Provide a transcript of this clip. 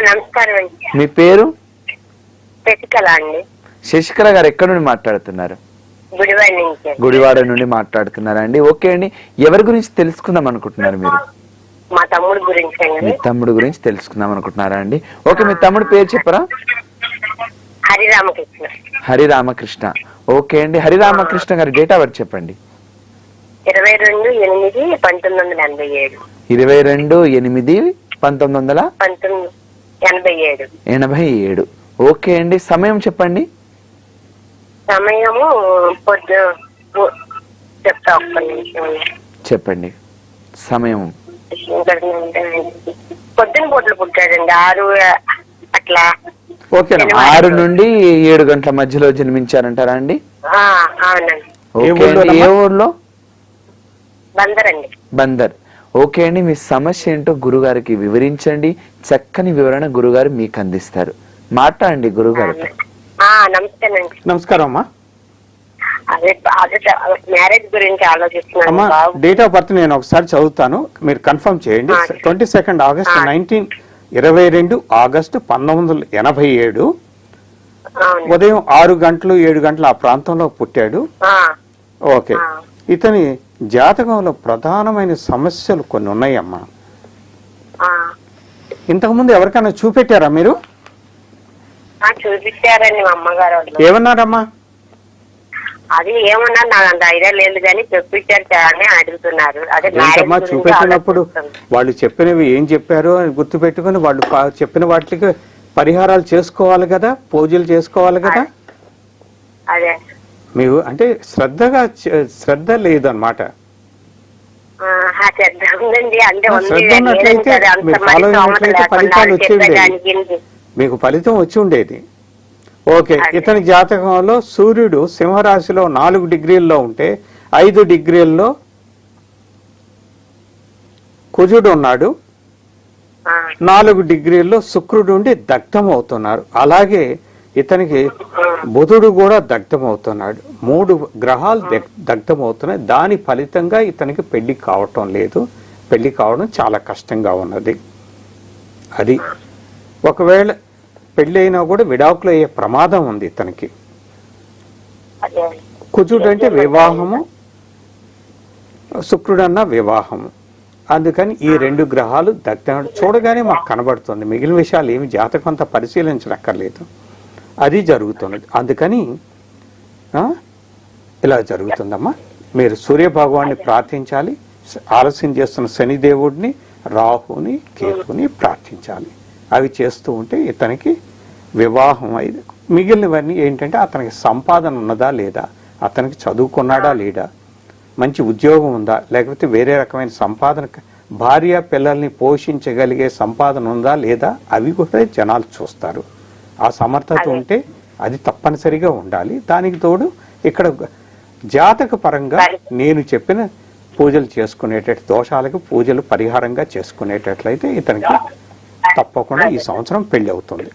నమస్కారం అండి. మీ పేరు? శశికళ అండి. శశికళ గారు ఎక్కడి నుండి మాట్లాడుతున్నారు? గుడివాడ నుంచి. గుడివాడ నుండి మాట్లాడుతున్నారా అండి? ఓకే అండి, ఎవరి గురించి తెలుసుకుందాం అనుకుంటున్నారు మీరు? మా తమ్ముడు గురించి అండి. మీ తమ్ముడు గురించి తెలుసుకుందాం అనుకుంటున్నారా అండి? ఓకే, మీ తమ్ముడు పేరు చెప్పరా? హరిరామకృష్ణ. హరిరామకృష్ణ. ఓకే అండి, హరిరామకృష్ణ గారి డేట్ ఆఫ్ బర్త్ చెప్పండి. 22/8/1987. 22/8/1987. ఓకే అండి, సమయం చెప్పండి. సమయము చెప్తా, ఒక్క నిమిషం చెప్పండి. సమయం పొద్దున పూటలు పుట్టాడండి, 6 అట్లా. ఓకే, 6 నుండి 7 గంటల మధ్యలో జన్మించారంటారా అండి? అవునండి. ఓకే అండి, ఏ ఊర్లో? బందర్ అండి. బందర్. ఓకే అండి, మీ సమస్య ఏంటో గురుగారికి వివరించండి. చక్కని వివరణ గురుగారు మీకు అందిస్తారు. మాట్లాడండి గురుగారు. నమస్కారం. నమస్కారం అమ్మా. అదే మ్యారేజ్ గురించి ఆలోచిస్తున్నాను. అమ్మా, డేట్ ఆఫ్ బర్త్ నేను ఒకసారి చదువుతాను, మీరు కన్ఫర్మ్ చేయండి. 22 ఆగస్ట్ 22 ఆగస్టు 1987 ఉదయం 6 గంటలు 7 గంటలు ఆ ప్రాంతంలో పుట్టాడు. ఓకే, ఇతని జాతకంలో ప్రధానమైన సమస్యలు కొన్ని ఉన్నాయమ్మా. ఇంతకుముందు ఎవరికైనా చూపెట్టారా మీరు? చూపించారండి మా అమ్మగారు. ఏమన్నారమ్మా? అది ఏమన్నా నాకు అంత ఐడియా లేదు కానీ చూపించారు అని అడుగుతున్నారు. అదే చూపెట్టినప్పుడు వాళ్ళు చెప్పినవి ఏం చెప్పారు అని గుర్తు పెట్టుకుని వాళ్ళు చెప్పిన వాటికి పరిహారాలు చేసుకోవాలి కదా, పూజలు చేసుకోవాలి కదా. అదే మీరు అంటే శ్రద్ధ లేదన్నమాట. శ్రద్ధ ఉన్నట్లయితే మీరు ఫాలో అయినట్లయితే ఫలితాలు వచ్చి మీకు ఫలితం వచ్చి ఉండేది. ఓకే, ఇతని జాతకంలో సూర్యుడు సింహరాశిలో 4 డిగ్రీల్లో ఉంటే 5 డిగ్రీల్లో కుజుడు ఉన్నాడు, 4 డిగ్రీల్లో శుక్రుడు ఉండి దగ్ధం అవుతున్నారు. అలాగే ఇతనికి బుధుడు కూడా దగ్ధం అవుతున్నాడు. 3 గ్రహాలు దగ్ధం అవుతున్నాయి. దాని ఫలితంగా ఇతనికి పెళ్లి కావటం లేదు. పెళ్లి కావడం చాలా కష్టంగా ఉన్నది. అది ఒకవేళ పెళ్లి అయినా కూడా విడాకులు అయ్యే ప్రమాదం ఉంది ఇతనికి. కుజుడు అంటే వివాహము, శుక్రుడన్న వివాహము. అందుకని ఈ 2 గ్రహాలు దగ్ధం చూడగానే మాకు కనబడుతుంది. మిగిలిన విషయాలు ఏమి జాతకం అంతా పరిశీలించనక్కర్లేదు, అది జరుగుతున్నది. అందుకని ఇలా జరుగుతుందమ్మా. మీరు సూర్యభగవాన్ని ప్రార్థించాలి, ఆలస్యం చేస్తున్న శనిదేవుడిని, రాహుని, కేతుని ప్రార్థించాలి. అవి చేస్తూ ఉంటే ఇతనికి వివాహం అయింది. మిగిలినవన్నీ ఏంటంటే అతనికి సంపాదన ఉన్నదా లేదా, అతనికి చదువుకున్నాడా లేడా, మంచి ఉద్యోగం ఉందా, లేకపోతే వేరే రకమైన సంపాదన, భార్య పిల్లల్ని పోషించగలిగే సంపాదన ఉందా లేదా, అవి కూడా జనాలు చూస్తారు. ఆ సమర్థత ఉంటే అది తప్పనిసరిగా ఉండాలి. దానికి తోడు ఇక్కడ జాతక పరంగా నేను చెప్పిన పూజలు చేసుకునేటట్టు, దోషాలకు పూజలు పరిహారంగా చేసుకునేటట్లయితే ఇతనికి తప్పకుండా ఈ సంవత్సరం పెళ్లి అవుతుంది.